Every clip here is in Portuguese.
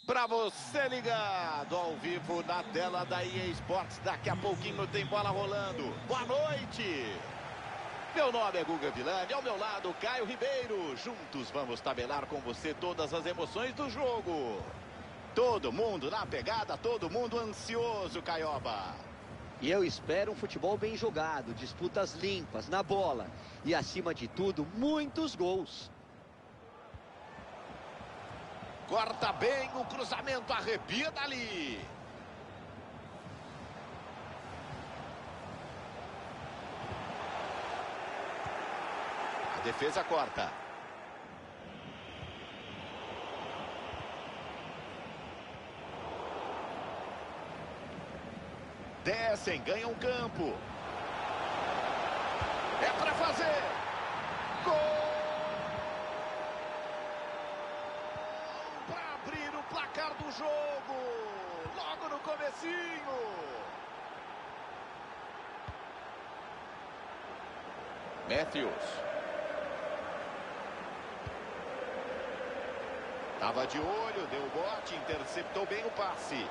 Para você ligado ao vivo na tela da EA Sports, daqui a pouquinho tem bola rolando. Boa noite! Meu nome é Guga Villani, ao meu lado Caio Ribeiro. Juntos vamos tabelar com você todas as emoções do jogo. Todo mundo na pegada, todo mundo ansioso, Caioba. E eu espero um futebol bem jogado, disputas limpas, na bola. E acima de tudo, muitos gols. Corta bem o cruzamento, arrepia dali. A defesa corta. Descem, ganham campo. É para fazer. Gol! Para abrir o placar do jogo. Logo no comecinho. Matthews. Tava de olho, deu o bote, interceptou bem o passe.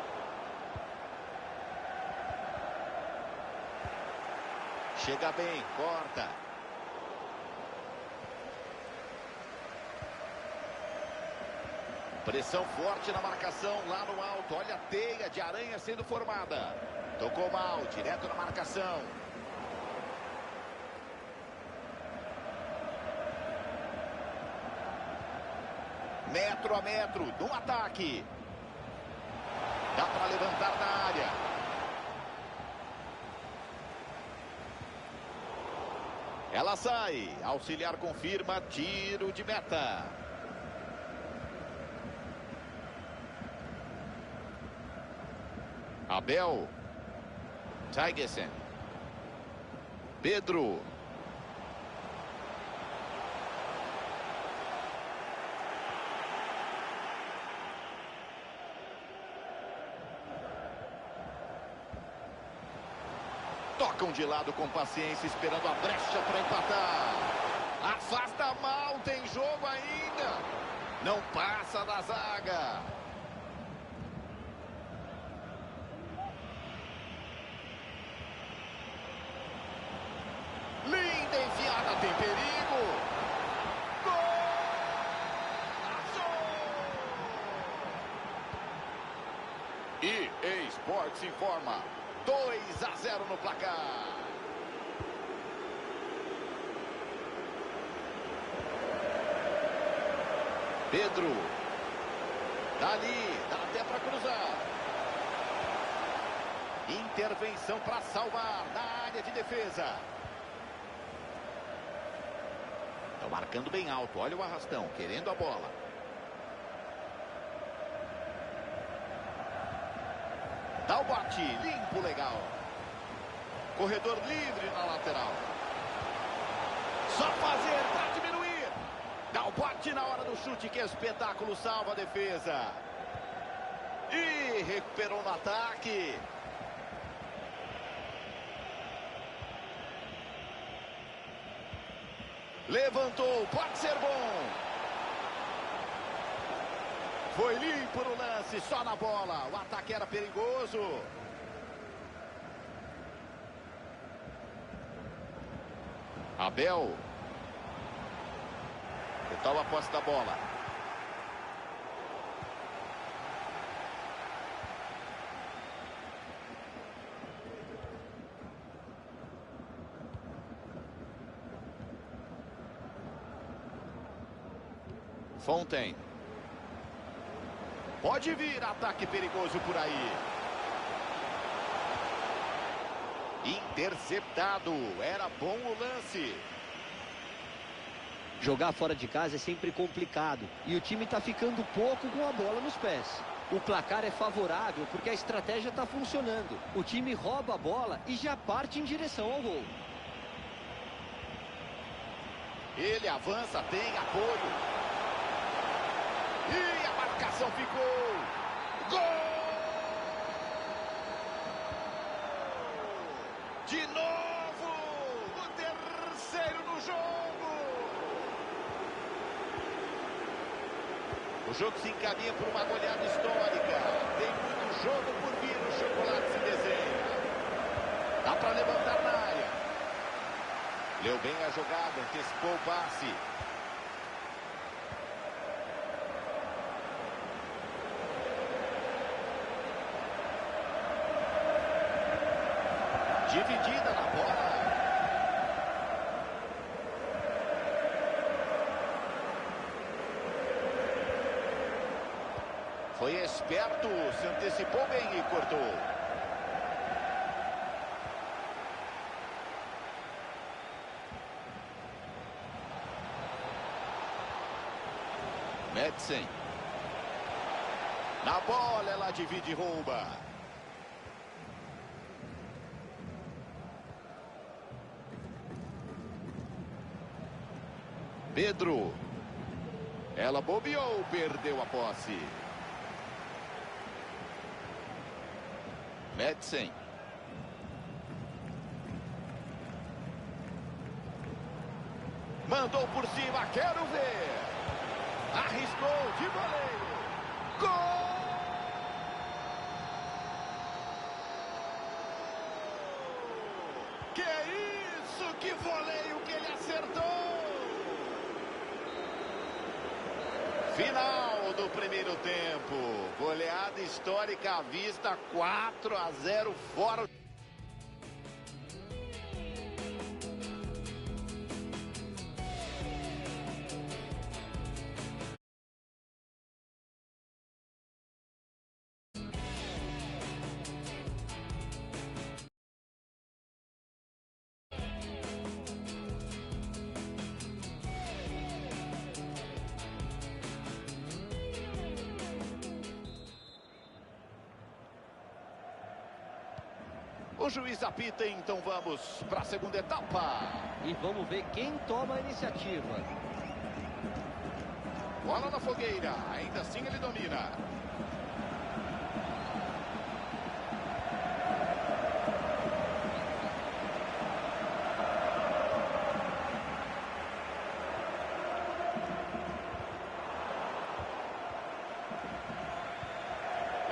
Chega bem, corta. Pressão forte na marcação lá no alto. Olha a teia de aranha sendo formada. Tocou mal, direto na marcação. Metro a metro, no ataque. Dá para levantar na área. Ela sai, auxiliar confirma, tiro de meta. Abel. Tigerson. Pedro. Tocam de lado com paciência, esperando a brecha para empatar. Afasta mal, tem jogo ainda. Não passa da zaga. Linda enfiada, tem perigo. Golaço! EA Sports informa. 2-0 no placar. Pedro. Dali, dá até para cruzar. Intervenção para salvar na área de defesa. Estão marcando bem alto, olha o arrastão, querendo a bola. Dá o bote, limpo, legal. Corredor livre na lateral. Só fazer para diminuir. Dá o bote na hora do chute, que espetáculo, salva a defesa. E recuperou no ataque. Levantou, pode ser bom. Foi limpo no lance, só na bola. O ataque era perigoso. Abel. Que tal a posse da bola? Fontaine. Pode vir ataque perigoso por aí. Interceptado. Era bom o lance. Jogar fora de casa é sempre complicado. E o time está ficando pouco com a bola nos pés. O placar é favorável porque a estratégia está funcionando. O time rouba a bola e já parte em direção ao gol. Ele avança, tem apoio. E a marcação ficou. Gol! De novo! O terceiro no jogo! O jogo se encaminha por uma goleada histórica. Tem muito jogo por vir, o chocolate se desenha. Dá para levantar na área. Leu bem a jogada, antecipou o passe. Dividida na bola. Foi esperto, se antecipou bem e cortou. Madsen. Na bola, ela divide e rouba. Pedro. Ela bobeou, perdeu a posse. Madsen. Mandou por cima, quero ver. Arriscou de voleio. Gol! Que isso? Que voleio que ele acertou! Final do primeiro tempo. Goleada histórica à vista, 4-0 fora. O juiz apita, então vamos para a segunda etapa. E vamos ver quem toma a iniciativa. Bola na fogueira, ainda assim ele domina.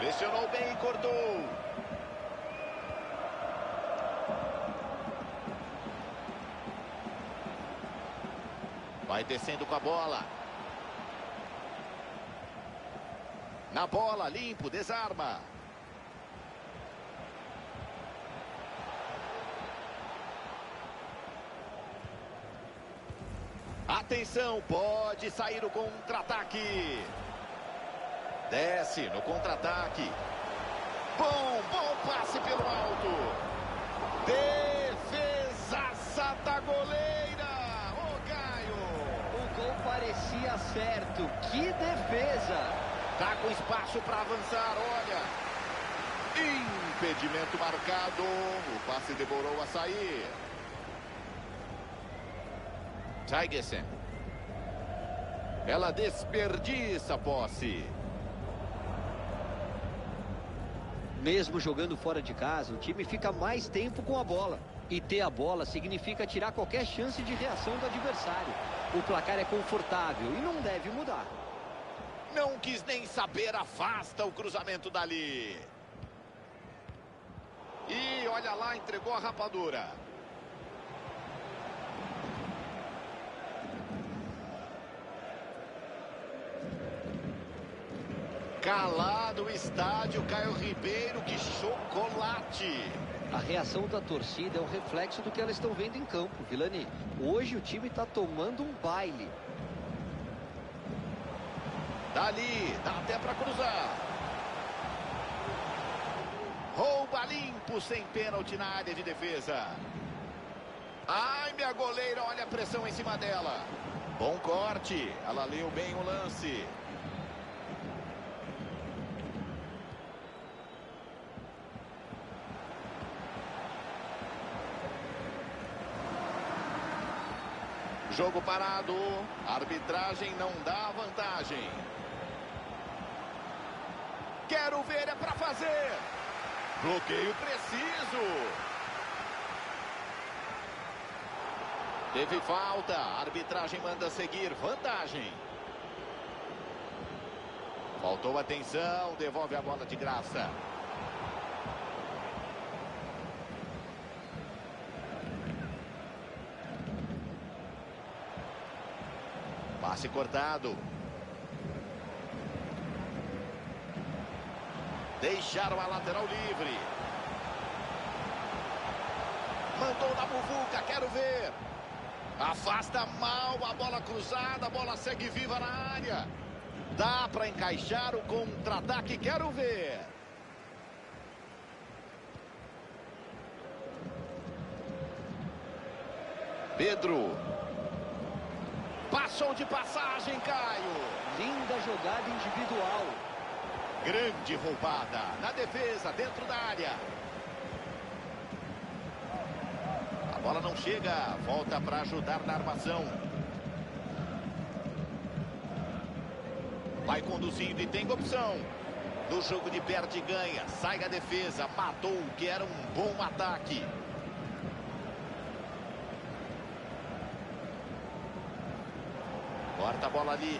Pressionou bem e cortou. Vai descendo com a bola. Na bola, limpo, desarma. Atenção, pode sair o contra-ataque. Desce no contra-ataque. Bom passe pelo alto. Defesaça da goleira. Parecia certo. Que defesa! Tá com espaço para avançar, olha. Impedimento marcado. O passe demorou a sair. Tigerson. Ela desperdiça a posse. Mesmo jogando fora de casa, o time fica mais tempo com a bola. E ter a bola significa tirar qualquer chance de reação do adversário. O placar é confortável e não deve mudar. Não quis nem saber, afasta o cruzamento dali. E olha lá, entregou a rapadura. Calado o estádio, Caio Ribeiro, que chocolate. A reação da torcida é um reflexo do que elas estão vendo em campo, Vilani. Hoje o time está tomando um baile. Dali, dá até para cruzar. Rouba limpo, sem pênalti na área de defesa. Ai, minha goleira, olha a pressão em cima dela. Bom corte, ela leu bem o lance. Jogo parado, a arbitragem não dá vantagem. Quero ver, é para fazer. Bloqueio preciso. Teve falta, a arbitragem manda seguir, vantagem. Faltou atenção, devolve a bola de graça. Passe cortado. Deixaram a lateral livre. Mandou na muvuca, quero ver. Afasta mal a bola cruzada, a bola segue viva na área. Dá para encaixar o contra-ataque, quero ver. Pedro. Passou de passagem, Caio. Linda jogada individual. Grande roubada na defesa, dentro da área. A bola não chega, volta para ajudar na armação. Vai conduzindo e tem opção. No jogo de perde e ganha, sai a defesa, matou o que era um bom ataque. Corta a bola ali.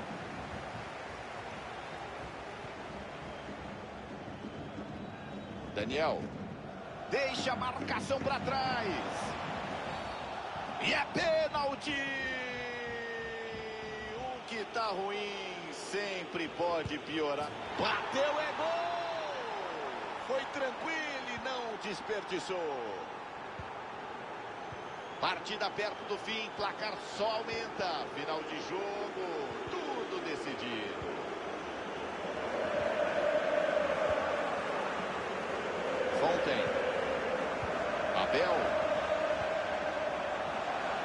Daniel. Deixa a marcação para trás. E é pênalti. O que tá ruim sempre pode piorar. Bateu, é gol. Foi tranquilo e não desperdiçou. Partida perto do fim, placar só aumenta. Final de jogo, tudo decidido. Fonten. Abel.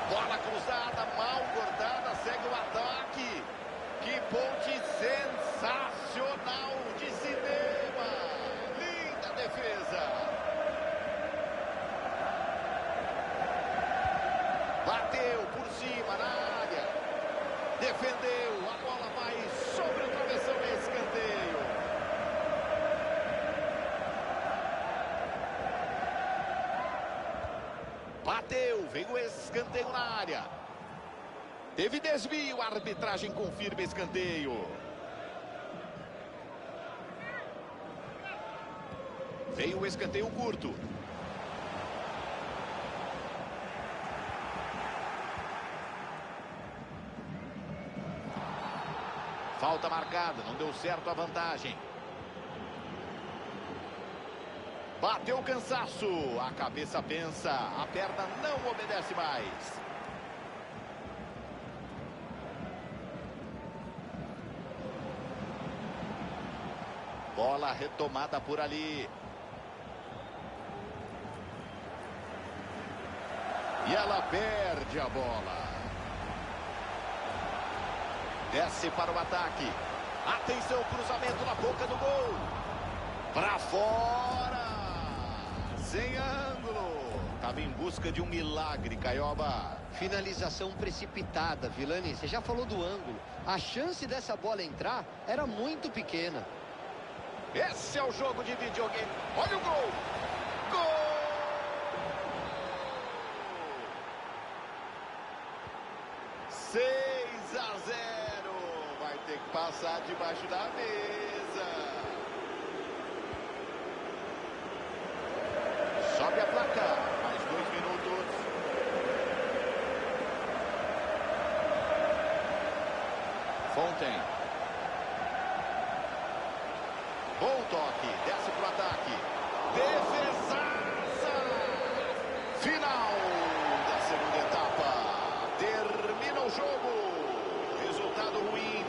Bola cruzada, mal cortada, segue o ataque. Que ponte sensacional de cinema. Linda defesa. Bateu por cima na área. Defendeu. A bola vai sobre o travessão e escanteio. Bateu. Veio o escanteio na área. Teve desvio. A arbitragem confirma escanteio. Veio o escanteio curto. Falta marcada, não deu certo a vantagem. Bateu o cansaço, a cabeça pensa, a perna não obedece mais. Bola retomada por ali. E ela perde a bola. Desce para o ataque. Atenção, cruzamento na boca do gol. Para fora. Sem ângulo. Estava em busca de um milagre, Caioba. Finalização precipitada, Vilani. Você já falou do ângulo. A chance dessa bola entrar era muito pequena. Esse é o jogo de videogame. Olha o gol. Gol! 6-0. Vai ter que passar debaixo da mesa. Sobe a placa. Mais 2 minutos. Fonten. Bom toque. Desce pro ataque. Defesaça. Final da segunda etapa. Termina o jogo. Resultado ruim.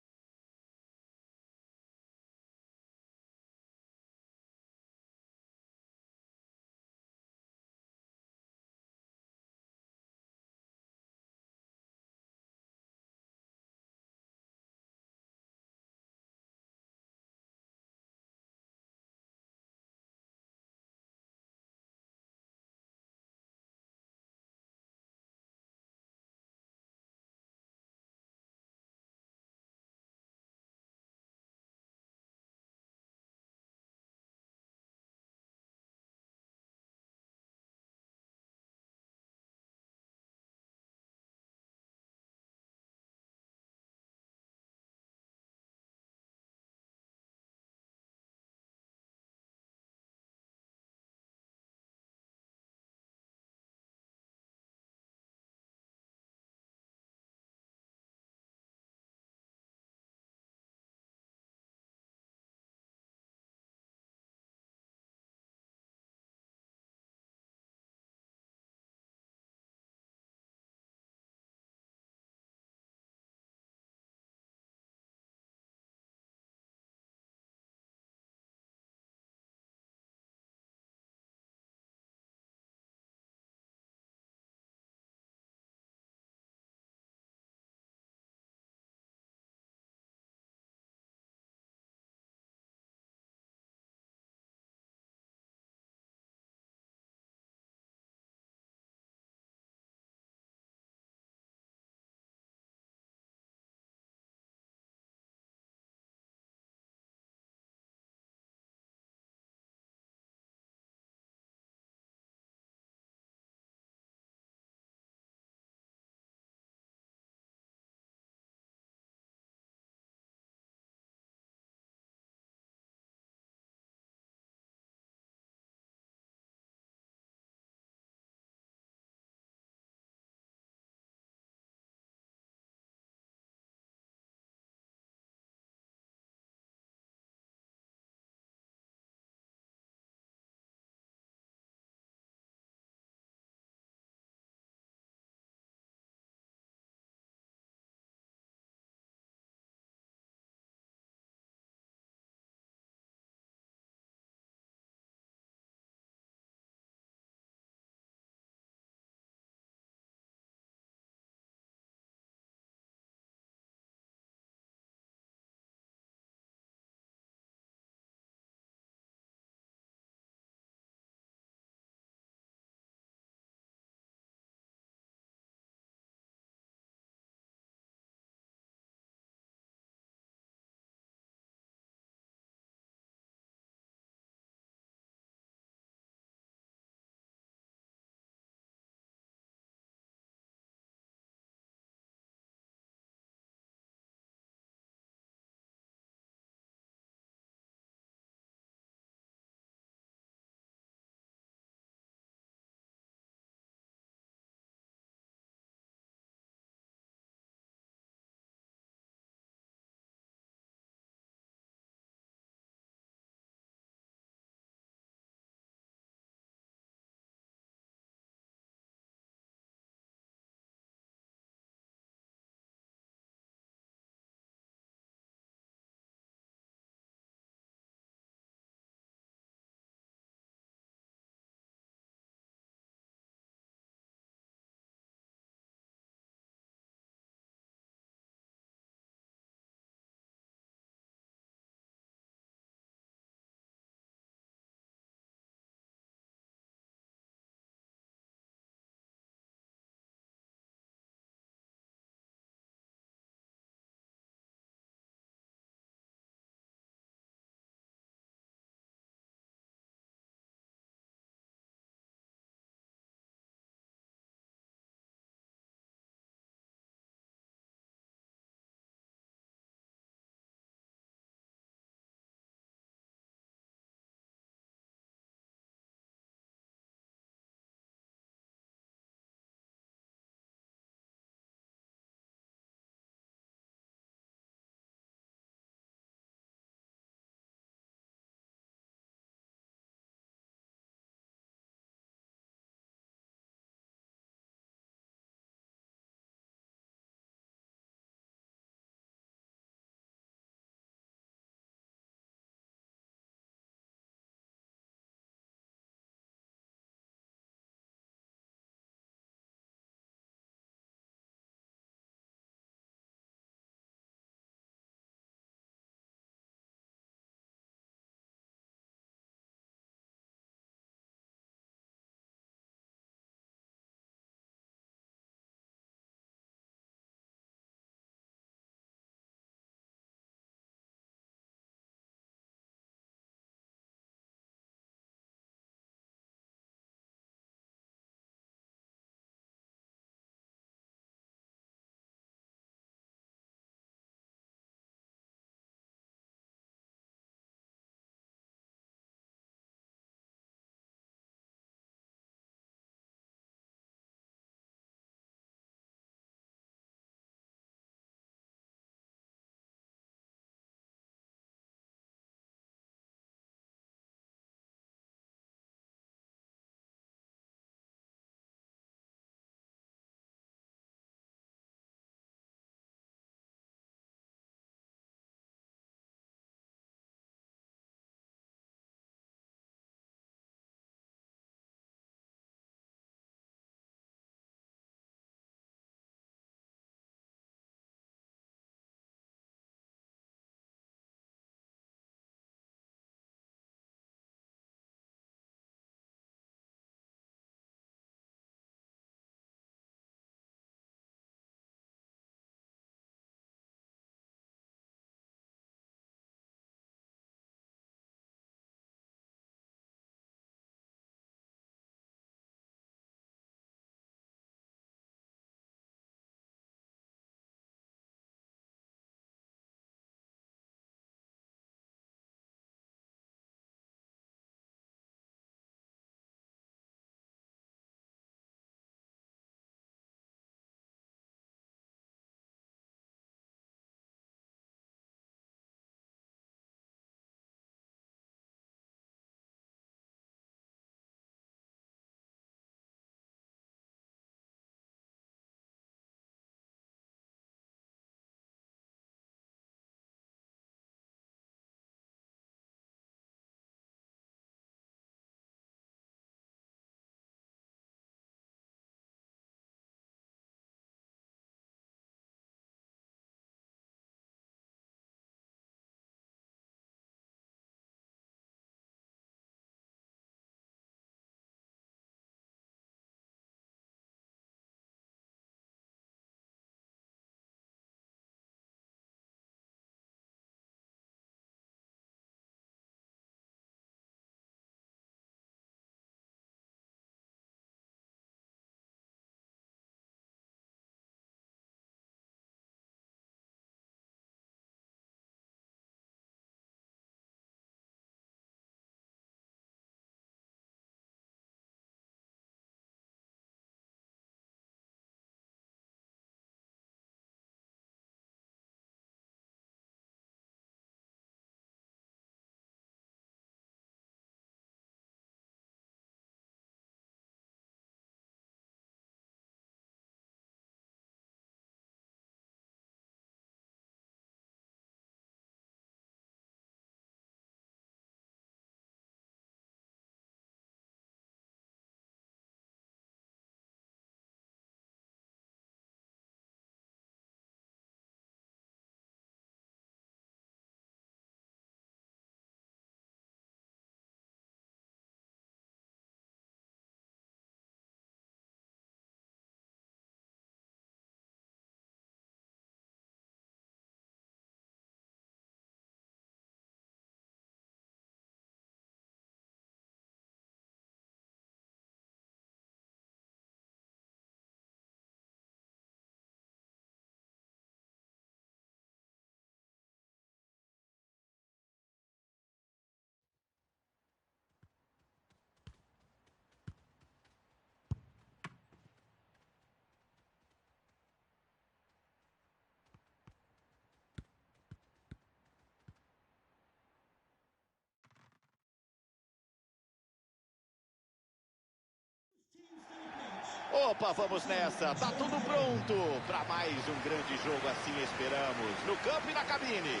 Opa, vamos nessa. Tá tudo pronto para mais um grande jogo, assim esperamos. No campo e na cabine.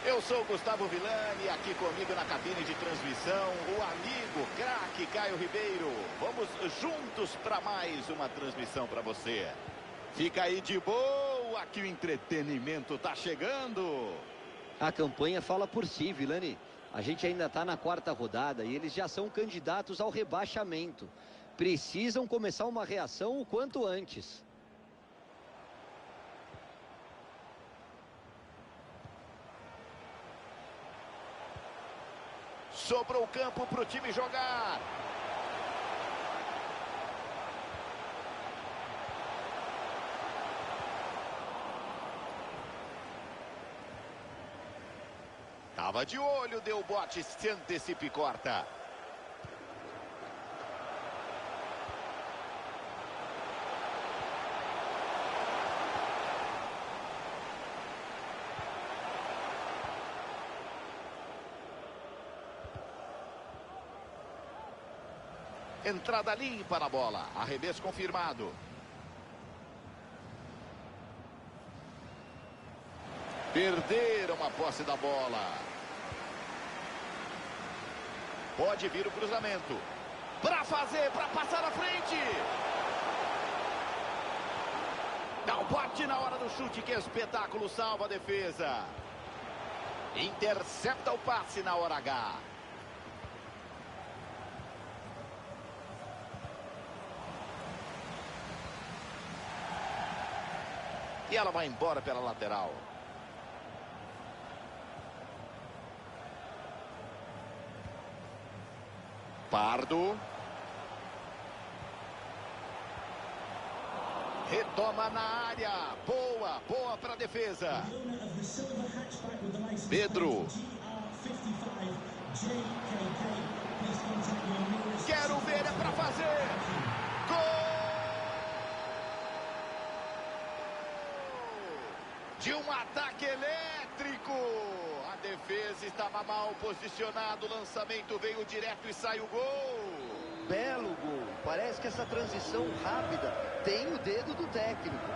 Eu sou o Gustavo Villani, aqui comigo na cabine de transmissão, o amigo, craque Caio Ribeiro. Vamos juntos para mais uma transmissão para você. Fica aí de boa que o entretenimento tá chegando. A campanha fala por si, Villani. A gente ainda está na quarta rodada e eles já são candidatos ao rebaixamento. Precisam começar uma reação o quanto antes. Sobrou o campo para o time jogar. Tava de olho, deu bote, se antecipa e corta. Entrada limpa na bola. Arremesso confirmado. Perderam a posse da bola. Pode vir o cruzamento. Para fazer, para passar à frente. Dá um bote na hora do chute. Que espetáculo, salva a defesa. Intercepta o passe na hora H. E ela vai embora pela lateral. Pardo. Retoma na área. Boa, boa para a defesa. Pedro. Quero ver, é para fazer. Gol! De um ataque elétrico. A defesa estava mal posicionada. O lançamento veio direto e sai o gol. Belo gol. Parece que essa transição rápida tem o dedo do técnico.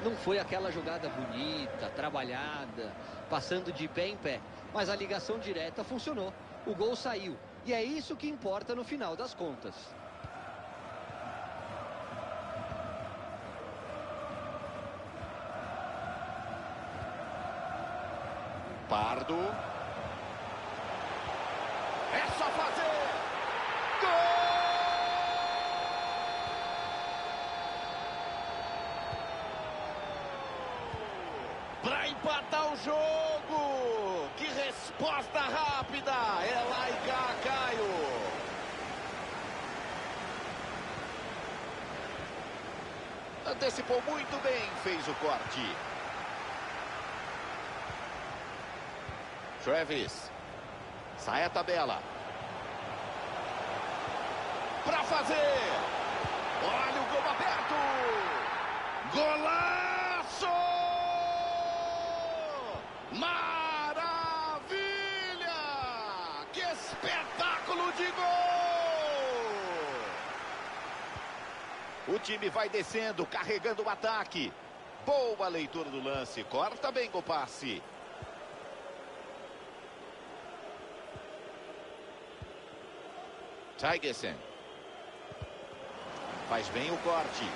Não foi aquela jogada bonita, trabalhada, passando de pé em pé. Mas a ligação direta funcionou. O gol saiu. E é isso que importa no final das contas. Pardo. É só fazer. Gol! Para empatar o jogo. Que resposta rápida. É lá e cá, Caio. Antecipou muito bem, fez o corte. Travis. Sai a tabela. Para fazer. Olha o gol aberto. Golaço! Maravilha! Que espetáculo de gol! O time vai descendo, carregando o ataque. Boa leitura do lance. Corta bem o passe. Tigerson. Faz bem o corte.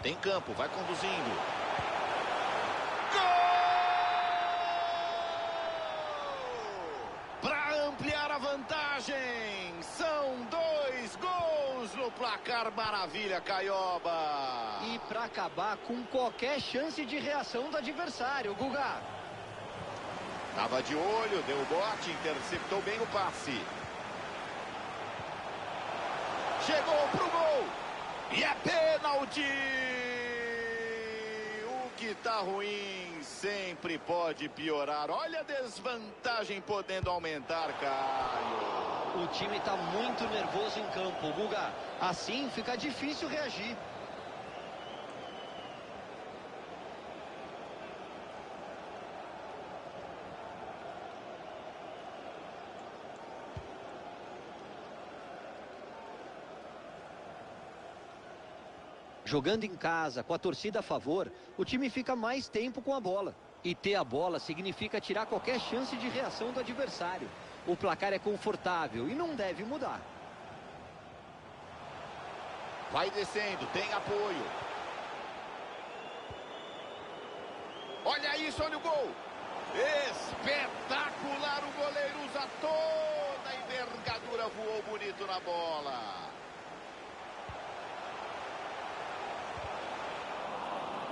Tem campo, vai conduzindo. Gol! Para ampliar a vantagem. São 2 gols no placar. Maravilha, Caioba. E para acabar com qualquer chance de reação do adversário, Guga. Tava de olho, deu o bote, interceptou bem o passe. Chegou pro gol. E é pênalti. O que tá ruim sempre pode piorar. Olha a desvantagem podendo aumentar, Caio. O time tá muito nervoso em campo, Guga. Assim fica difícil reagir. Jogando em casa, com a torcida a favor, o time fica mais tempo com a bola. E ter a bola significa tirar qualquer chance de reação do adversário. O placar é confortável e não deve mudar. Vai descendo, tem apoio. Olha isso, olha o gol. Espetacular, o goleiro usa toda a envergadura, voou bonito na bola.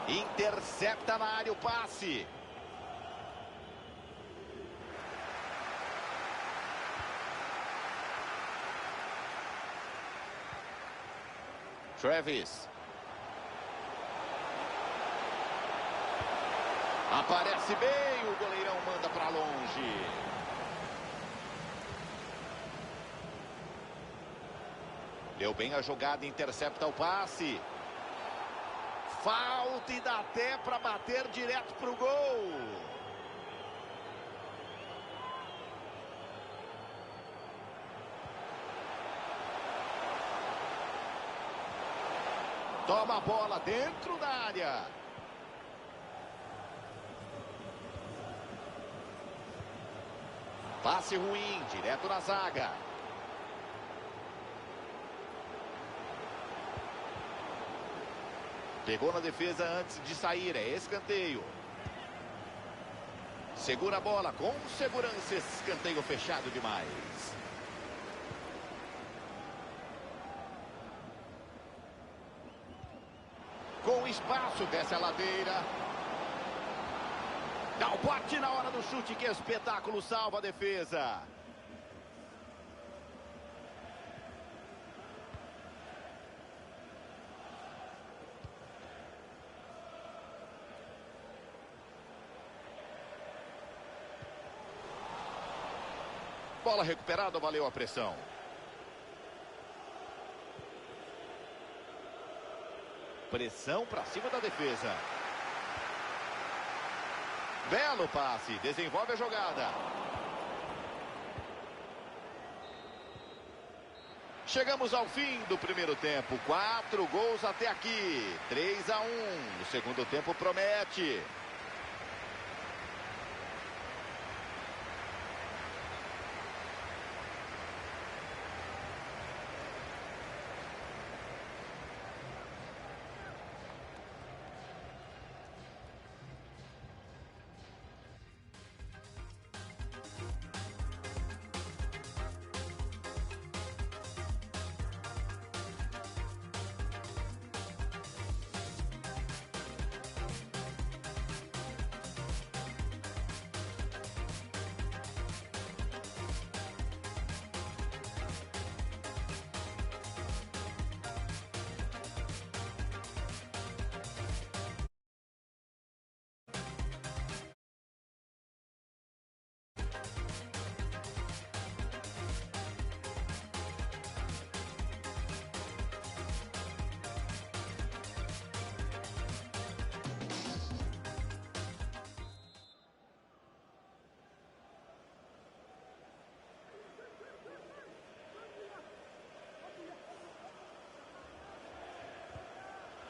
Intercepta na área o passe. Travis. Aparece bem, o goleirão manda para longe. Deu bem a jogada, intercepta o passe. Falta e dá até para bater direto para o gol. Toma a bola dentro da área. Passe ruim, direto na zaga. Pegou na defesa antes de sair, é escanteio. Segura a bola com segurança, escanteio fechado demais. Com espaço, desce a ladeira. Dá o bote na hora do chute, que espetáculo, salva a defesa. Bola recuperada, valeu a pressão. Pressão para cima da defesa. Belo passe, desenvolve a jogada. Chegamos ao fim do primeiro tempo. 4 gols até aqui. 3-1. O segundo tempo promete.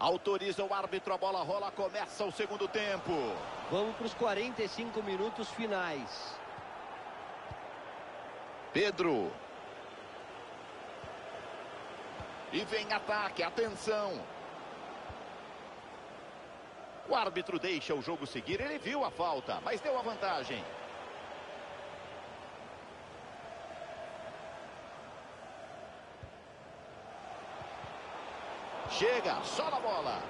Autoriza o árbitro, a bola rola, começa o segundo tempo. Vamos para os 45 minutos finais. Pedro. E vem ataque, atenção. O árbitro deixa o jogo seguir, ele viu a falta, mas deu a vantagem. Chega, só na bola.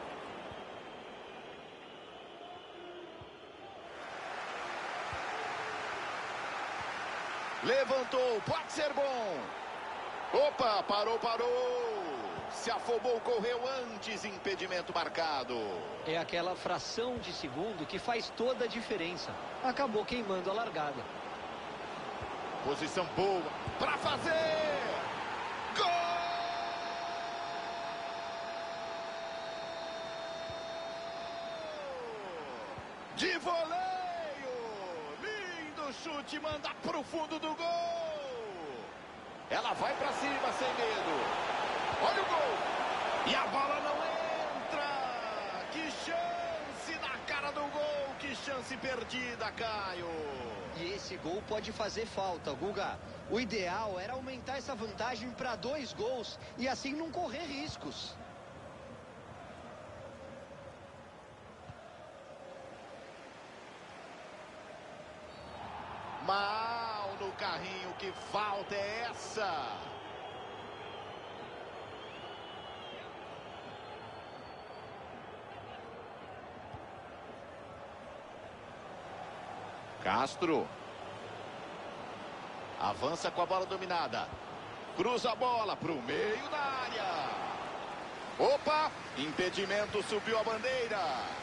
Levantou, pode ser bom. Opa, parou. Se afobou, correu antes, impedimento marcado. É aquela fração de segundo que faz toda a diferença. Acabou queimando a largada. Posição boa para fazer. Gol! De voleio, lindo chute, manda pro fundo do gol. Ela vai pra cima sem medo. Olha o gol. E a bola não entra. chance perdida, Caio. E esse gol pode fazer falta, Guga. O ideal era aumentar essa vantagem para 2 gols e assim não correr riscos. Mal no carrinho, que falta é essa? Castro. Avança com a bola dominada. Cruza a bola para o meio da área. Opa! Impedimento, subiu a bandeira.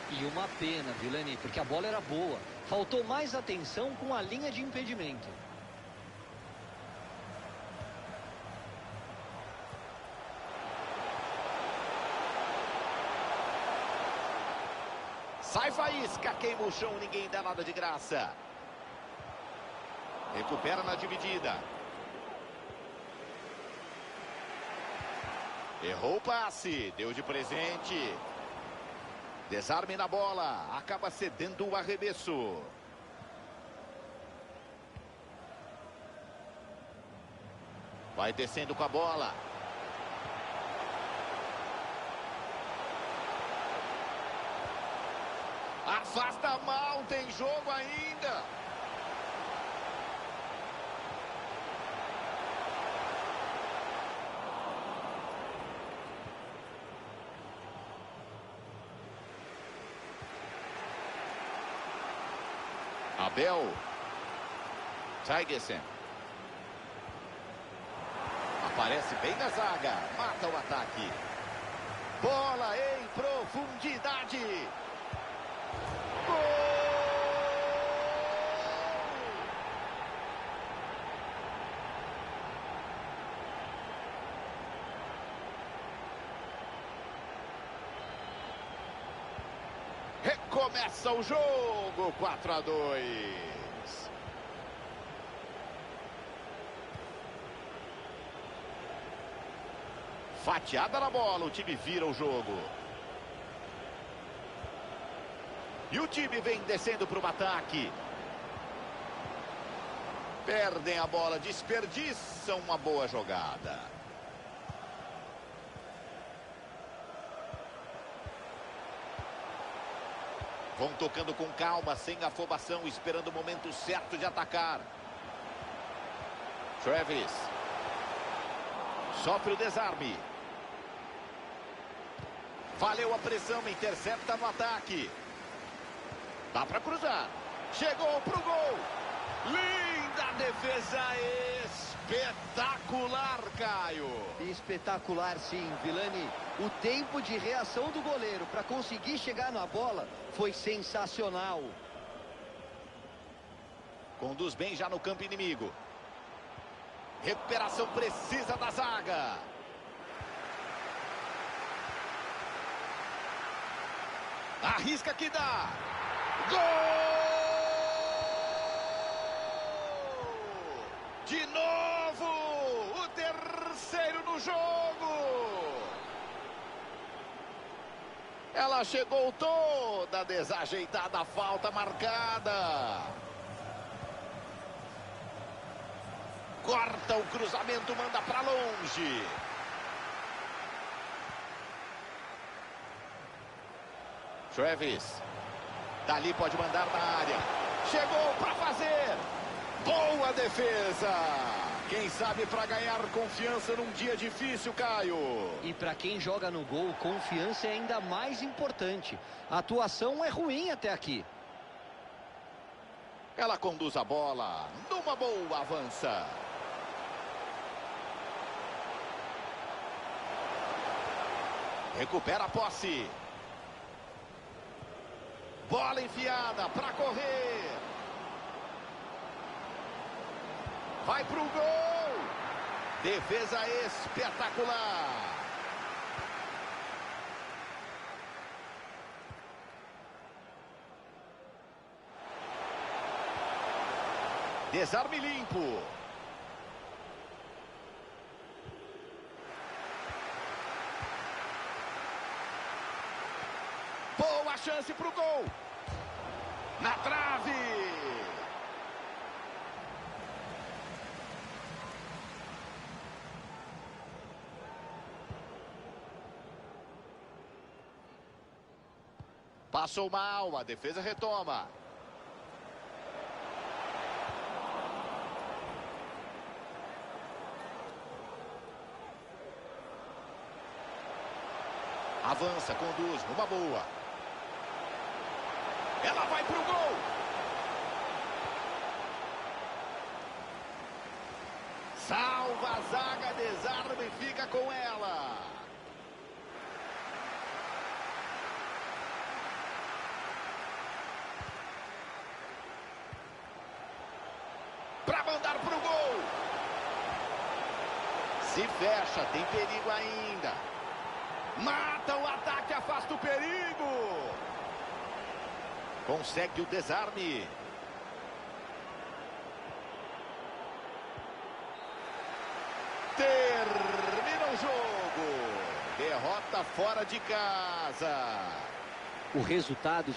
E uma pena, Vilani, porque a bola era boa. Faltou mais atenção com a linha de impedimento. Sai faísca, queima o chão, ninguém dá nada de graça. Recupera na dividida. Errou o passe, deu de presente. Desarme na bola, acaba cedendo o arremesso. Vai descendo com a bola. Afasta mal, tem jogo ainda. Abel. Tigerson. Aparece bem na zaga. Mata o ataque. Bola em profundidade. Gol! Recomeça o jogo, 4-2. Fatiada na bola, o time vira o jogo. E o time vem descendo para o ataque. Perdem a bola, desperdiçam uma boa jogada. Vão tocando com calma, sem afobação, esperando o momento certo de atacar. Travis. Sofre o desarme. Valeu a pressão, intercepta no ataque. Dá para cruzar. Chegou pro gol. Linda defesa, espetacular, Caio. Espetacular, sim, Vilani. O tempo de reação do goleiro para conseguir chegar na bola foi sensacional. Conduz bem já no campo inimigo. Recuperação precisa da zaga. Arrisca que dá. Gol! De novo! O terceiro no jogo! Ela chegou toda desajeitada, a falta marcada. Corta o cruzamento, manda para longe. Travis. Dali pode mandar na área. Chegou para fazer. Boa defesa. Quem sabe para ganhar confiança num dia difícil, Caio. E para quem joga no gol, confiança é ainda mais importante. A atuação é ruim até aqui. Ela conduz a bola. Numa boa, avança. Recupera a posse. Bola enfiada para correr. Vai pro gol. Defesa espetacular. Desarme limpo. Boa chance pro gol. Na trave! Passou mal, a defesa retoma. Avança, conduz, numa boa. Ela vai pro gol. Salva a zaga, desarma e fica com ela. Para mandar pro gol. Se fecha, tem perigo ainda. Mata o ataque, afasta o perigo. Consegue o desarme. Termina o jogo. Derrota fora de casa. O resultado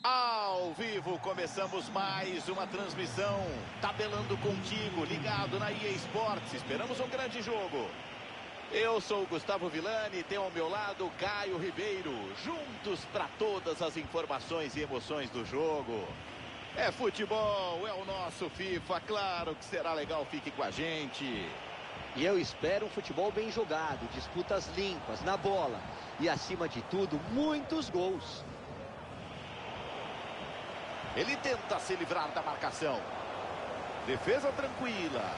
Ao vivo, começamos mais uma transmissão. Tabelando contigo, ligado na EA Sports. Esperamos um grande jogo. Eu sou o Gustavo Villani e tenho ao meu lado Caio Ribeiro. Juntos para todas as informações e emoções do jogo. É futebol, é o nosso FIFA. Claro que será legal, fique com a gente. E eu espero um futebol bem jogado, disputas limpas, na bola. E acima de tudo, muitos gols. Ele tenta se livrar da marcação. Defesa tranquila.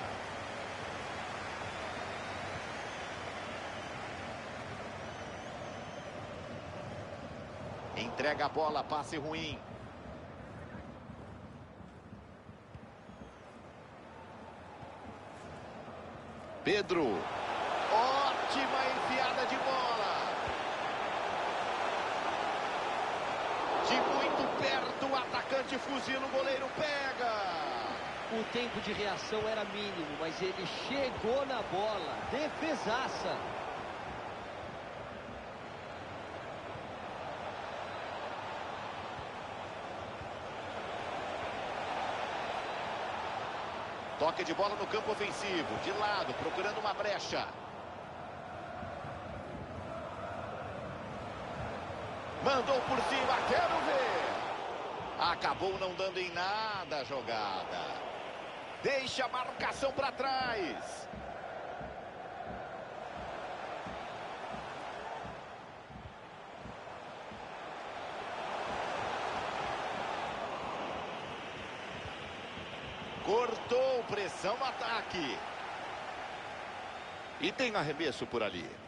Entrega a bola, passe ruim. Pedro. Ótima enfiada de bola. De muito perto, o atacante fuzila, o goleiro pega. O tempo de reação era mínimo, mas ele chegou na bola. Defesaça. Toque de bola no campo ofensivo, de lado, procurando uma brecha. Mandou por cima, quero ver. Acabou não dando em nada a jogada. Deixa a marcação para trás. Cortou, pressão no ataque. E tem arremesso por ali.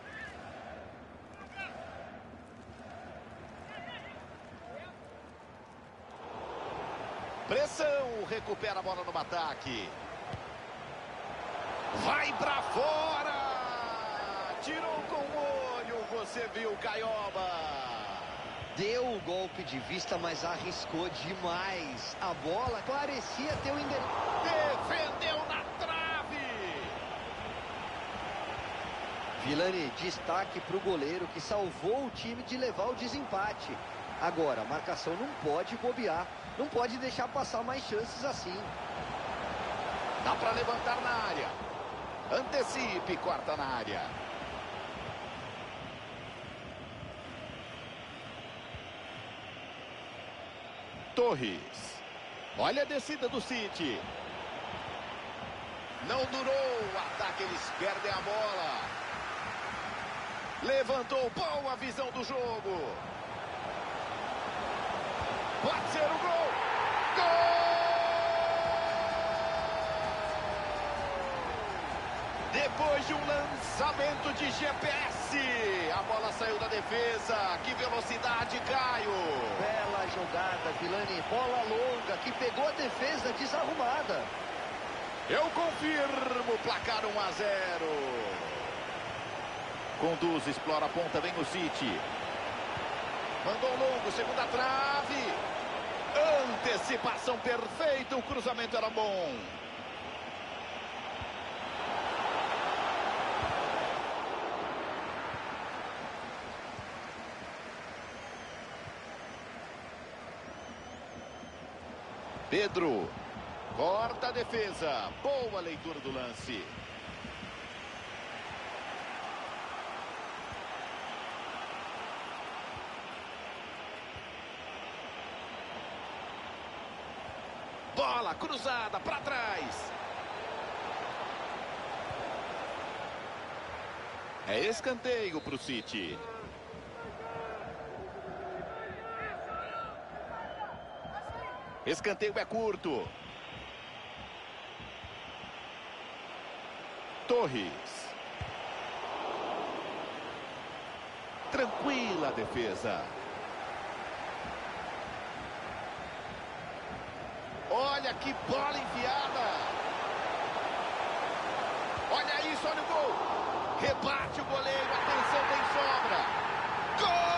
Pressão, recupera a bola no ataque. Vai pra fora. Tirou com o olho, você viu, Caioba. Deu o golpe de vista, mas arriscou demais. A bola parecia ter o endereço. Defendeu na trave. Villani, destaque para o goleiro que salvou o time de levar o desempate. Agora, a marcação não pode bobear. Não pode deixar passar mais chances assim. Dá para levantar na área. Antecipe, corta na área. Torres. Olha a descida do City. Não durou o ataque, eles perdem a bola. Levantou, boa visão do jogo. Pode ser o gol. Gol! Depois de um lançamento de GPS, a bola saiu da defesa. Que velocidade, Caio. Bela jogada, Villani. Bola longa que pegou a defesa desarrumada. Eu confirmo, placar 1-0. Conduz, explora a ponta, vem o City. Mandou longo, segunda trave. Antecipação perfeita, o cruzamento era bom. Pedro. Corta a defesa. Boa leitura do lance. Bola cruzada para trás. É escanteio para o City. Escanteio é curto. Torres. Tranquila a defesa. Olha que bola enfiada. Olha isso, olha o gol. Rebate o goleiro, atenção, tem sobra. Gol!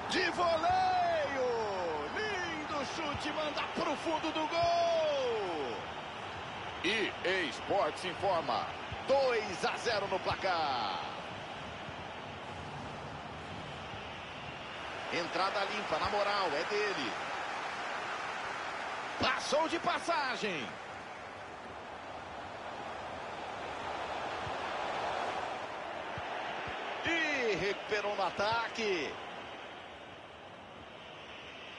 De voleio. Lindo chute, manda pro fundo do gol. EA Sports informa. 2-0 no placar. Entrada limpa, na moral, é dele. Passou de passagem. E recuperou no ataque.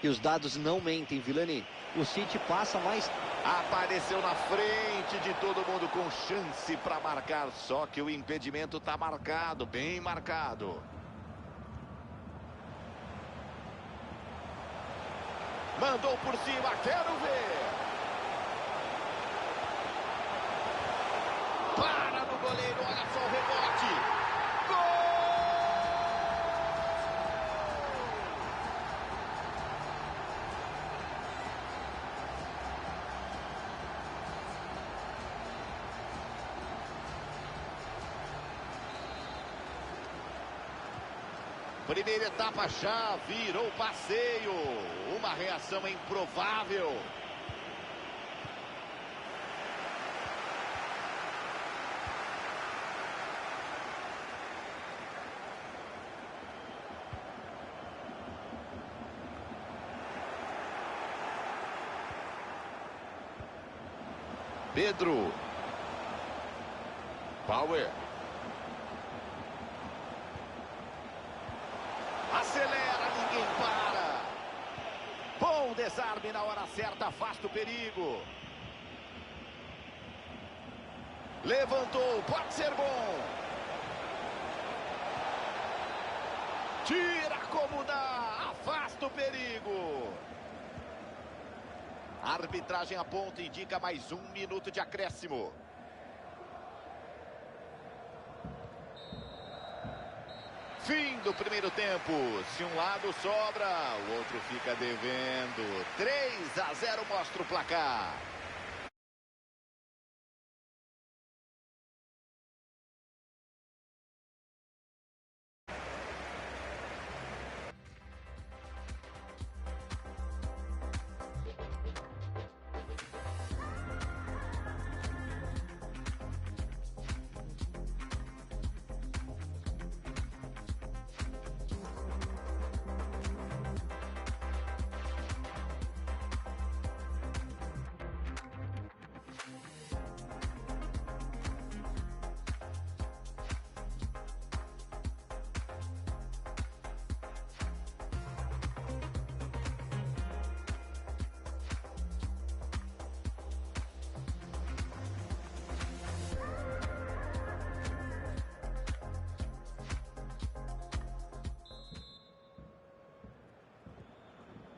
E os dados não mentem, Vilani. O City passa mais... Apareceu na frente de todo mundo com chance para marcar. Só que o impedimento está marcado, bem marcado. Mandou por cima, quero ver. Para no goleiro, olha só o rebote. Gol! Primeira etapa já virou passeio. Uma reação improvável. Pedro. Power. Acelera, ninguém para. Bom desarme na hora certa, afasta o perigo. Levantou, pode ser bom. Tira como dá, afasta o perigo. A arbitragem aponta e indica mais 1 minuto de acréscimo. Fim do primeiro tempo. Se um lado sobra, o outro fica devendo. 3-0 mostra o placar.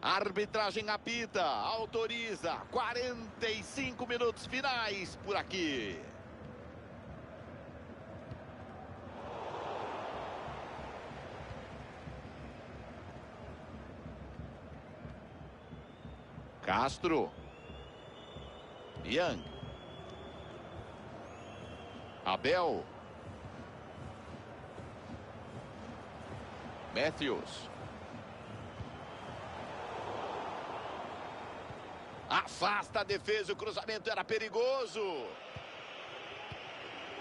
A arbitragem apita, autoriza. 45 minutos finais por aqui. Castro. Young. Abel. Matthews. Afasta a defesa, o cruzamento era perigoso.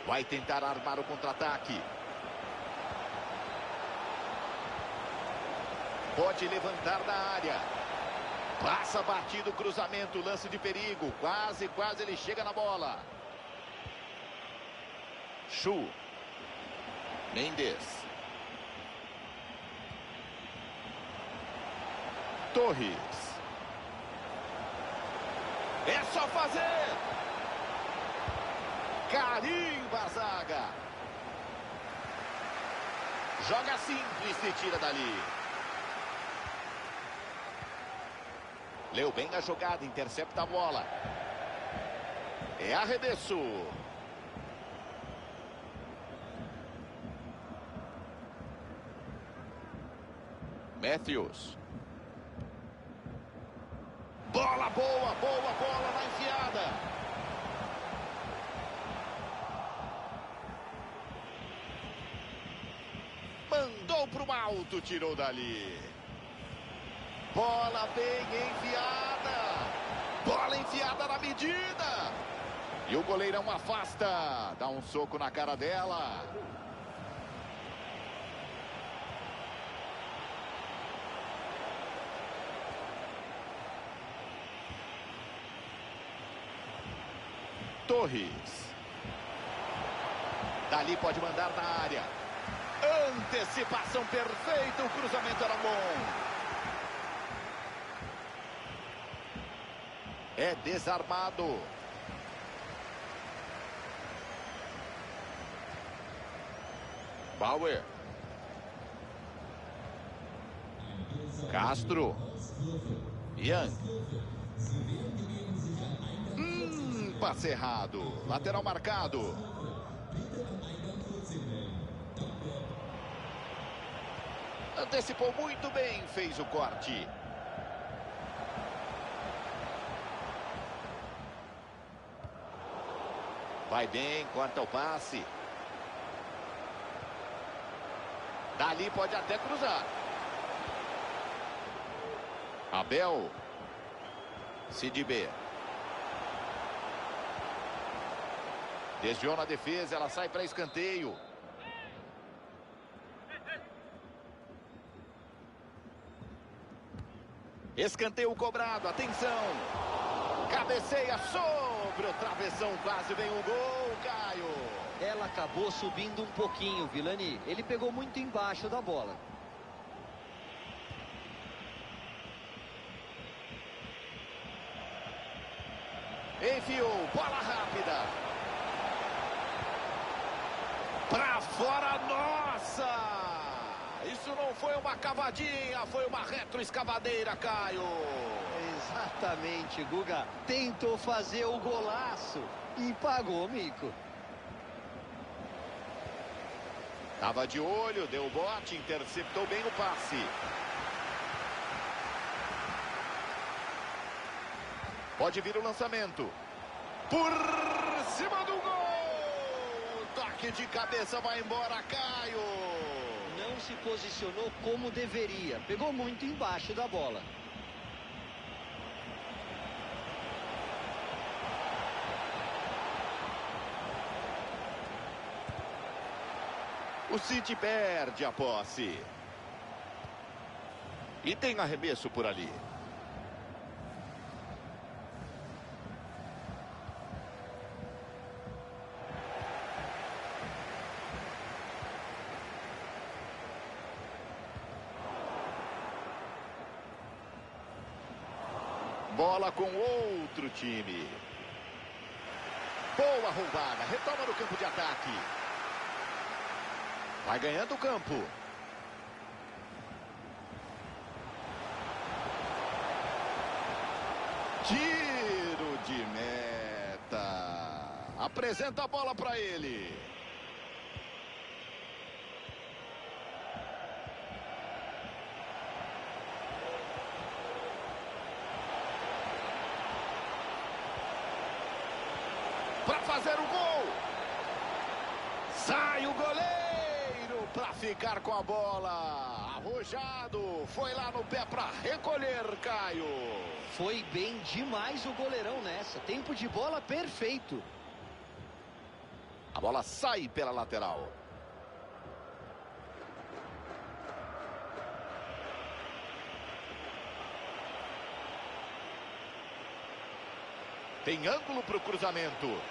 Vai tentar armar o contra-ataque. Pode levantar da área. Passa batido o cruzamento, lance de perigo. Quase ele chega na bola. Chu. Mendes. Torres. É só fazer. Carimba a zaga. Joga simples e tira dali. Leu bem a jogada, intercepta a bola. É arremesso. Matthews. Bola boa, bola na enfiada. Mandou para o alto, tirou dali. Bola bem enfiada. Bola enfiada na medida. E o goleirão afasta. Dá um soco na cara dela. Torres. Dali pode mandar na área. Antecipação perfeita, o cruzamento era bom. É desarmado. Bauer. Castro. Young. Passe errado. Lateral marcado. Antecipou muito bem, fez o corte. Vai bem, corta o passe. Dali pode até cruzar. Abel. Sidibé. Desviou na defesa, ela sai para escanteio. Escanteio cobrado, atenção. Cabeceia sobre o travessão, quase vem o gol, Caio. Ela acabou subindo um pouquinho, Vilani. Ele pegou muito embaixo da bola. Enfiou, bola rápida. Pra fora, nossa! Isso não foi uma cavadinha, foi uma retroescavadeira, Caio. Exatamente, Guga. Tentou fazer o golaço e pagou o mico. Tava de olho, deu o bote, interceptou bem o passe. Pode vir o lançamento. Por cima do gol! Toque de cabeça, vai embora, Caio. Não se posicionou como deveria. Pegou muito embaixo da bola. O City perde a posse. E tem arremesso por ali. Bola com outro time. Boa roubada. Retoma no campo de ataque. Vai ganhando o campo. Tiro de meta. Apresenta a bola para ele. Para fazer o gol. Sai o goleiro para ficar com a bola. Arrojado. Foi lá no pé para recolher, Caio. Foi bem demais o goleirão nessa. Tempo de bola perfeito. A bola sai pela lateral. Tem ângulo para o cruzamento.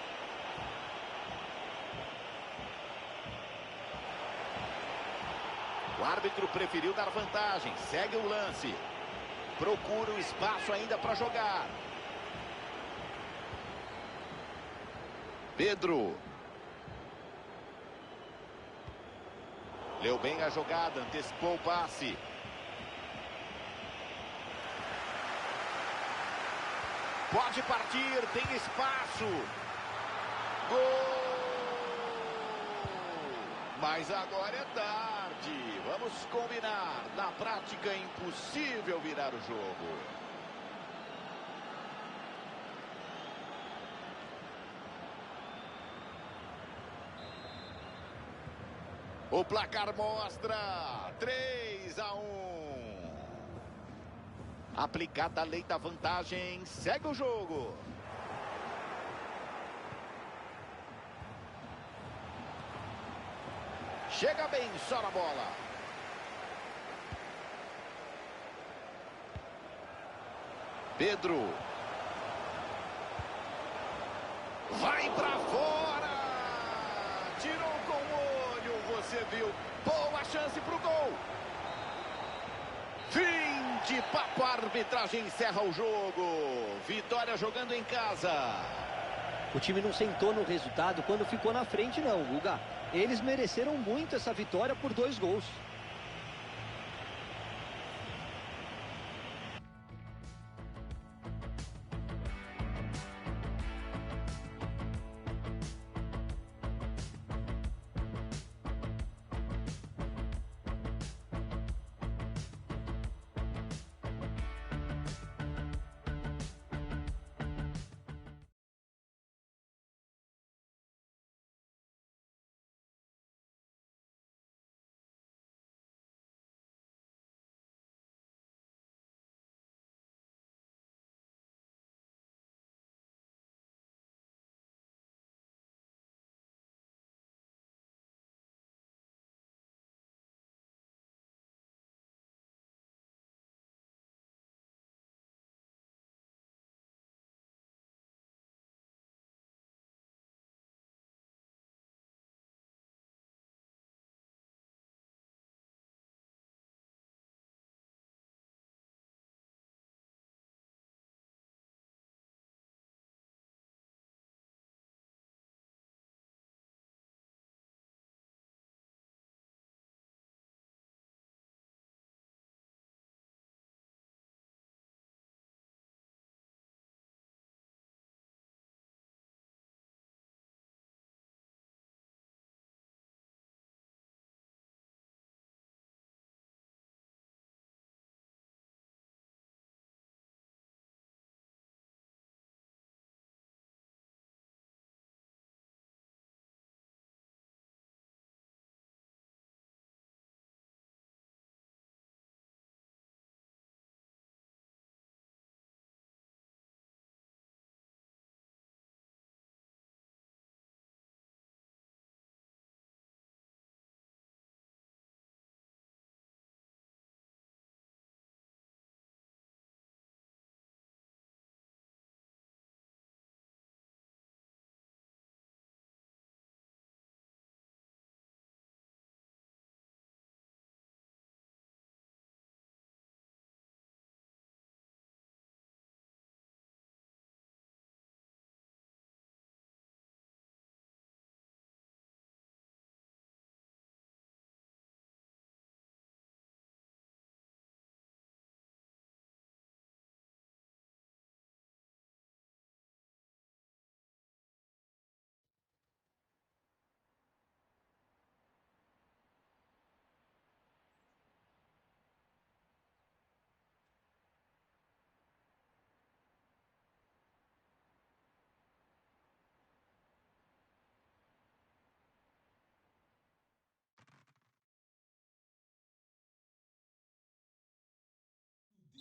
O árbitro preferiu dar vantagem. Segue o lance. Procura o espaço ainda para jogar. Pedro. Leu bem a jogada, antecipou o passe. Pode partir, tem espaço. Gol! Mas agora é tarde. Vamos combinar. Na prática é impossível virar o jogo. O placar mostra 3-1. Aplicada a lei da vantagem, segue o jogo. Chega bem, só na bola. Pedro. Vai pra fora! Tirou com o olho, você viu? Boa chance pro gol! Fim de papo, a arbitragem encerra o jogo. Vitória jogando em casa. O time não sentou no resultado quando ficou na frente não, Guga. Eles mereceram muito essa vitória por 2 gols.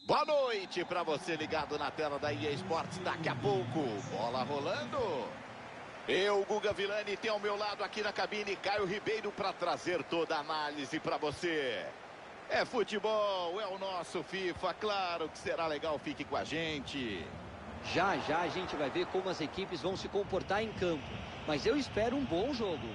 Boa noite para você ligado na tela da EA Sports. Daqui a pouco, bola rolando. Eu, Guga Villani, tenho ao meu lado aqui na cabine Caio Ribeiro para trazer toda a análise para você. É futebol, é o nosso FIFA, claro que será legal, fique com a gente. Já já a gente vai ver como as equipes vão se comportar em campo. Mas eu espero um bom jogo.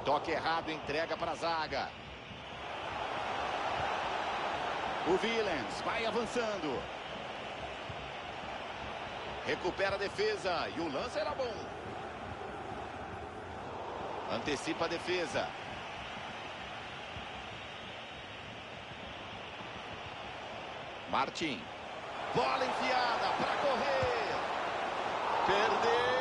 Toque errado, entrega para a zaga. O Willems vai avançando. Recupera a defesa e o lance era bom. Antecipa a defesa. Martin. Bola enfiada para correr. Perdeu.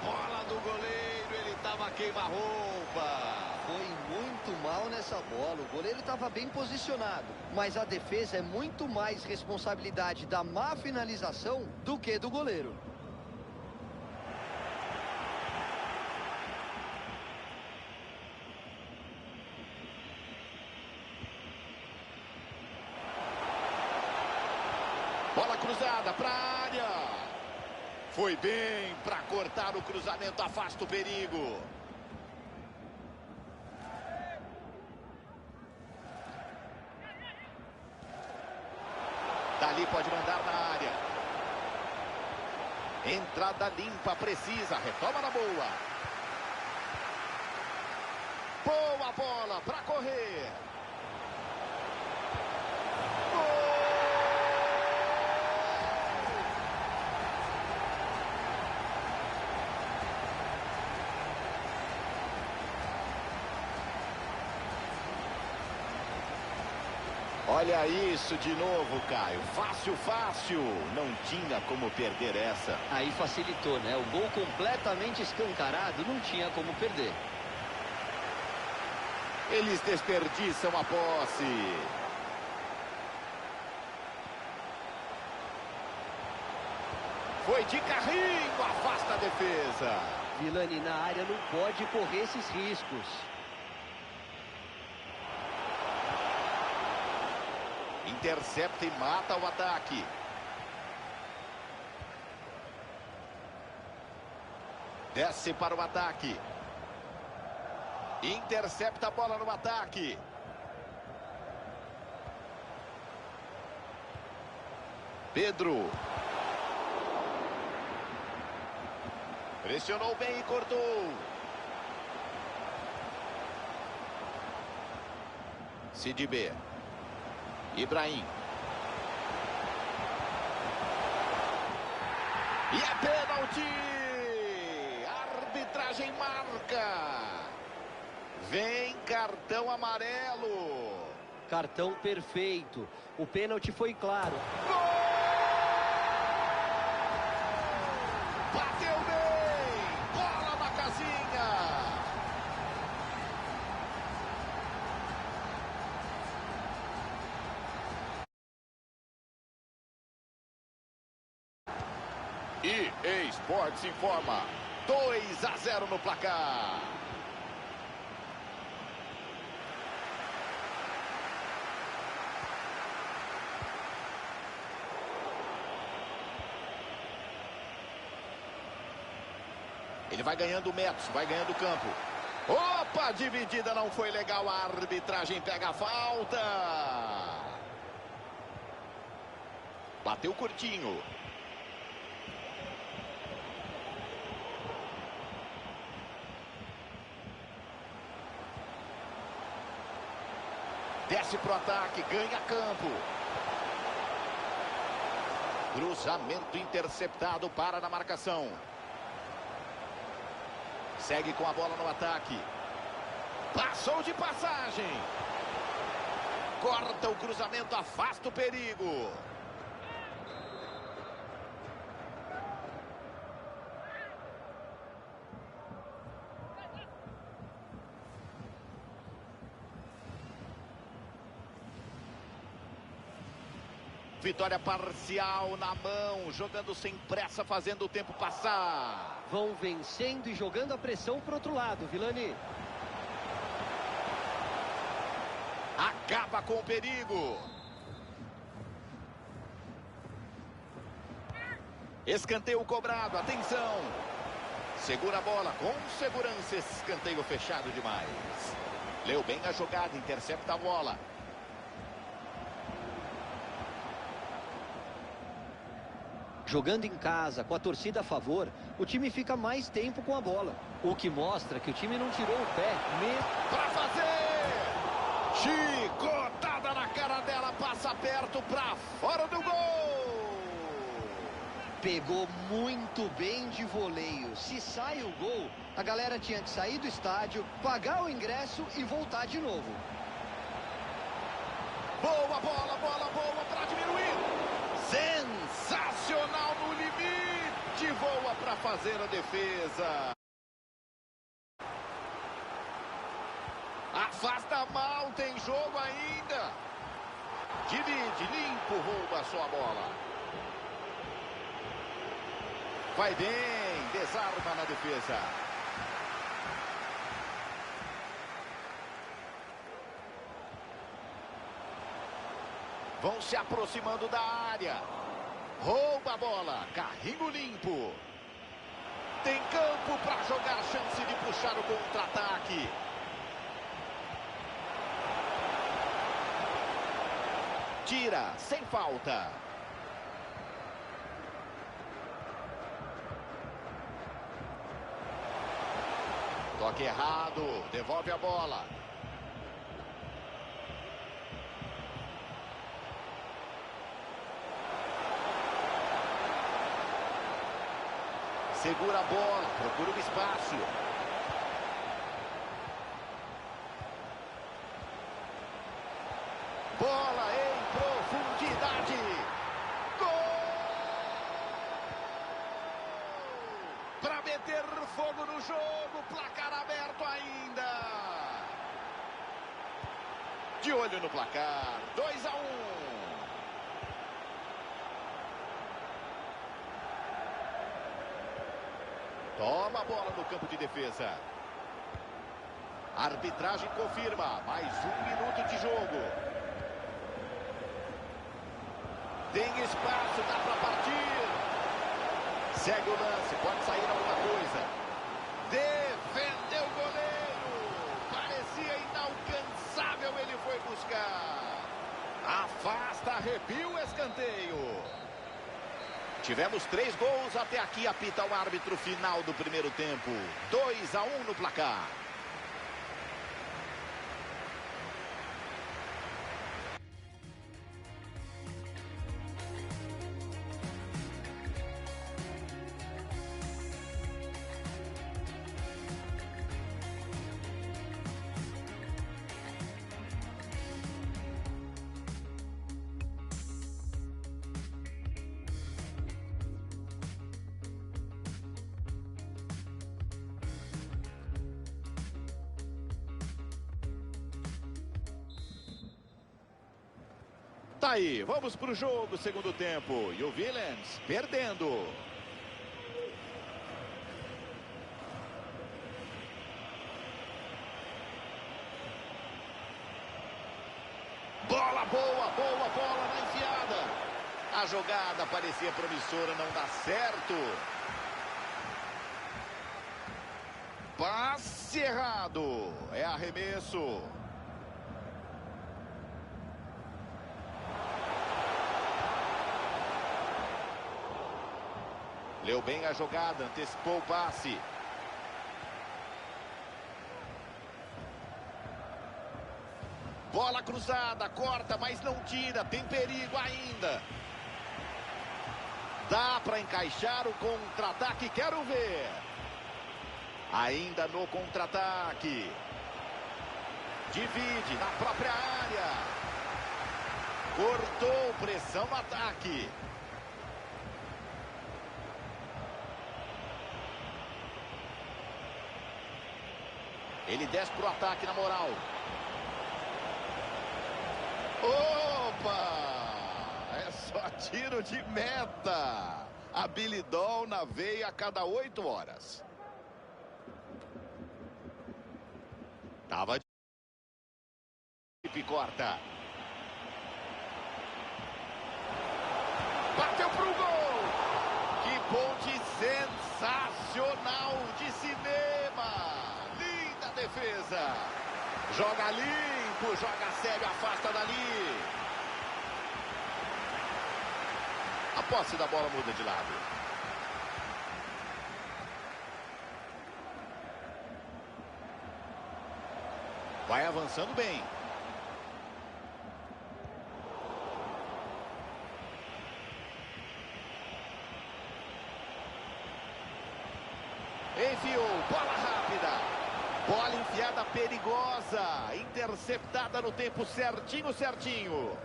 Bola do goleiro, ele estava queima-roupa. Foi muito mal nessa bola, o goleiro estava bem posicionado. Mas a defesa é muito mais responsabilidade da má finalização do que do goleiro. Bola cruzada para a área. Foi bem para cortar o cruzamento, afasta o perigo. ali, pode mandar na área. Entrada limpa, precisa, retoma na boa. Boa bola para correr. Olha isso de novo, Caio. Fácil, fácil. Não tinha como perder essa. Aí facilitou, né? O gol completamente escancarado, não tinha como perder. Eles desperdiçam a posse. Foi de carrinho, afasta a defesa. Vilani, na área não pode correr esses riscos. Intercepta e mata o ataque. Desce para o ataque. Intercepta a bola no ataque. Pedro. Pressionou bem e cortou. Sidibé. Ibrahim. E é pênalti! A arbitragem marca. Vem cartão amarelo. Cartão perfeito. O pênalti foi claro. Gol! Bateu bem! Bola na casinha! EA Sports informa, 2-0 no placar. Ele vai ganhando metros, vai ganhando campo. Opa, dividida não foi legal, a arbitragem pega a falta. Bateu curtinho. Desce pro ataque, ganha campo. Cruzamento interceptado, para na marcação. Segue com a bola no ataque. Passou de passagem. Corta o cruzamento, afasta o perigo. Vitória parcial na mão, jogando sem pressa, fazendo o tempo passar. Vão vencendo e jogando a pressão para o outro lado, Vilani. Acaba com o perigo. Escanteio cobrado, atenção. Segura a bola com segurança, escanteio fechado demais. Leu bem a jogada, intercepta a bola. Jogando em casa, com a torcida a favor, o time fica mais tempo com a bola. O que mostra que o time não tirou o pé mesmo. Pra fazer! Chicotada na cara dela, passa perto pra fora do gol! Pegou muito bem de voleio. Se sai o gol, a galera tinha que sair do estádio, pagar o ingresso e voltar de novo. Boa bola, boa pra diminuir! Sensacional no limite, voa para fazer a defesa. Afasta mal, tem jogo ainda. Divide, limpo, rouba só a bola. Vai bem, desarma na defesa. Vão se aproximando da área. Rouba a bola, carrinho limpo. Tem campo para jogar, chance de puxar o contra-ataque. Tira, sem falta. Toque errado, devolve a bola. Segura a bola, procura um espaço. Bola em profundidade. Gol! Para meter fogo no jogo, placar aberto ainda. De olho no placar, 2-1. Toma a bola no campo de defesa. A arbitragem confirma. Mais 1 minuto de jogo. Tem espaço, dá para partir. Segue o lance, pode sair alguma coisa. Defendeu o goleiro. Parecia inalcançável, ele foi buscar. Afasta, arrepia o escanteio. Tivemos 3 gols até aqui, apita o árbitro final do primeiro tempo. 2-1 no placar. Tá aí, vamos pro jogo, segundo tempo. E o Villains perdendo. Bola boa, boa bola na enfiada. A jogada parecia promissora, não dá certo. Passe errado. É arremesso. Leu bem a jogada, antecipou o passe. Bola cruzada, corta, mas não tira, tem perigo ainda. Dá para encaixar o contra-ataque, quero ver. Ainda no contra-ataque. Divide na própria área. Cortou, pressão no ataque. Ele desce pro ataque na moral. Opa! É só tiro de meta. Habilidol na veia a cada 8 horas. Tava de corta. Bateu pro gol. Que ponte sensacional de cinema. Defesa, joga limpo, joga sério, afasta dali. A posse da bola muda de lado. Vai avançando bem. Enfiou, bola rápida. Bola enfiada perigosa, interceptada no tempo certinho, certinho.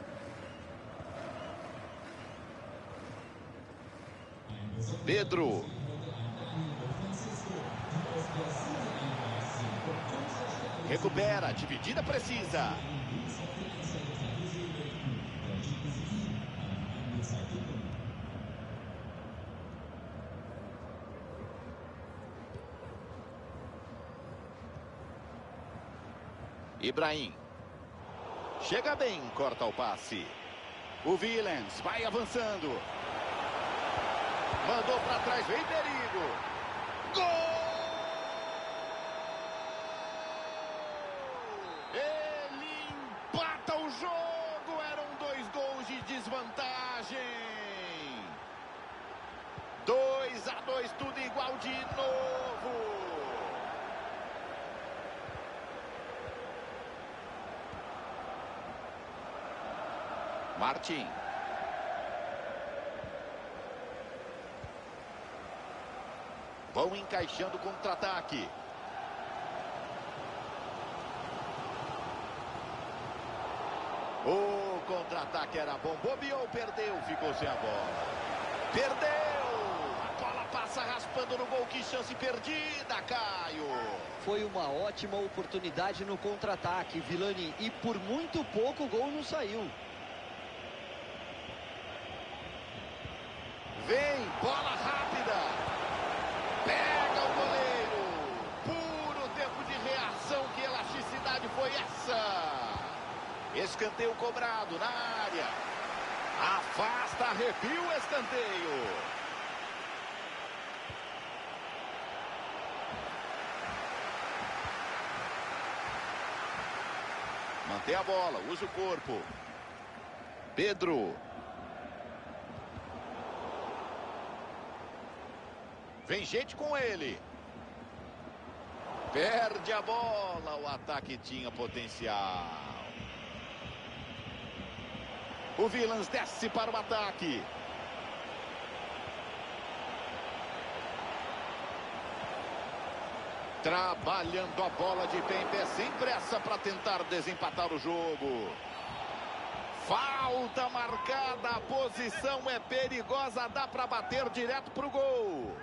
Pedro. Recupera, dividida precisa. Ibrahim. Chega bem, corta o passe. O Villains vai avançando. Mandou para trás, vem perigo. Gol! Ele empata o jogo. Eram 2 gols de desvantagem. 2-2, tudo igual de novo. Martin. Vão encaixando contra-ataque. O contra-ataque era bom. Bobeou, perdeu, ficou sem a bola. Perdeu! A bola passa raspando no gol. Que chance perdida, Caio. Foi uma ótima oportunidade no contra-ataque, Vilani, e por muito pouco o gol não saiu. Vem, bola rápida. Pega o goleiro. Puro tempo de reação. Que elasticidade foi essa? Escanteio cobrado na área. Afasta, arrepia o escanteio. Mantém a bola, usa o corpo. Pedro. Vem gente com ele. Perde a bola. O ataque tinha potencial. O Villans desce para o ataque. Trabalhando a bola de pé em pé, sem pressa para tentar desempatar o jogo. Falta marcada, a posição é perigosa, dá para bater direto para o gol.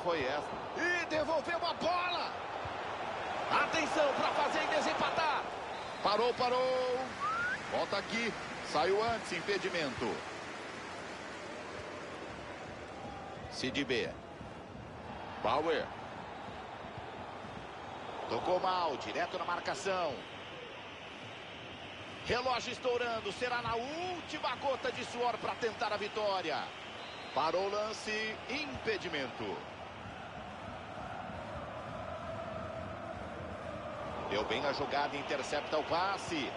Foi essa. E devolveu a bola. Atenção para fazer e desempatar. Parou. Volta aqui. Saiu antes, impedimento. Sidibé. Bauer. Tocou mal, direto na marcação. Relógio estourando, será na última gota de suor para tentar a vitória. Parou o lance, impedimento. Deu bem a jogada, intercepta o passe.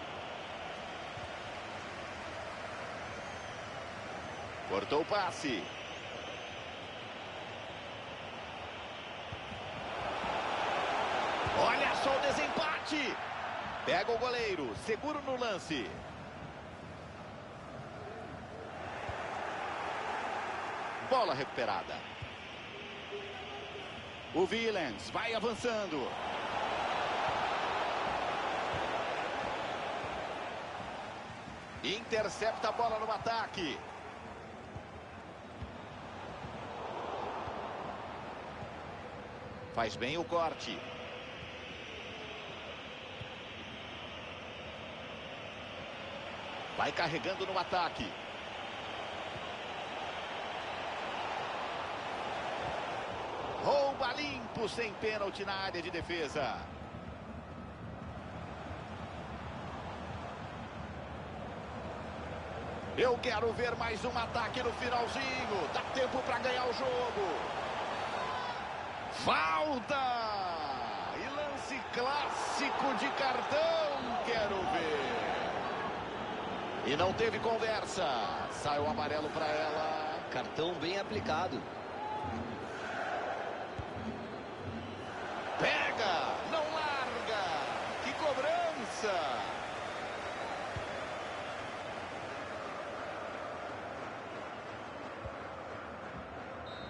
Cortou o passe. Olha só o desempate. Pega o goleiro, seguro no lance. Bola recuperada. O Villans vai avançando. Intercepta a bola no ataque. Faz bem o corte. Vai carregando no ataque. Rouba limpo, sem pênalti na área de defesa. Eu quero ver mais um ataque no finalzinho. Dá tempo para ganhar o jogo. Falta! E lance clássico de cartão. Quero ver. E não teve conversa. Sai o amarelo para ela. Cartão bem aplicado. Pega, não larga. Que cobrança.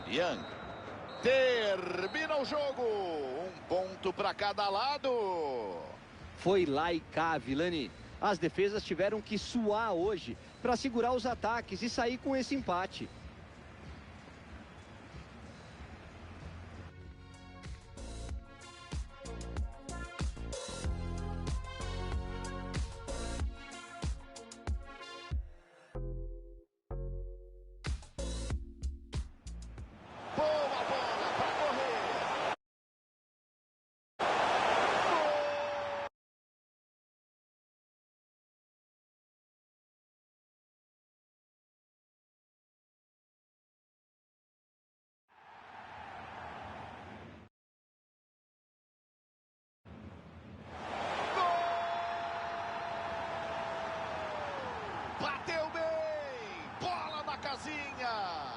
Young. Termina o jogo. Um ponto para cada lado. Foi lá e cá, Vilani. As defesas tiveram que suar hoje para segurar os ataques e sair com esse empate. Boa bola para correr. Bateu bem. Bola na casinha.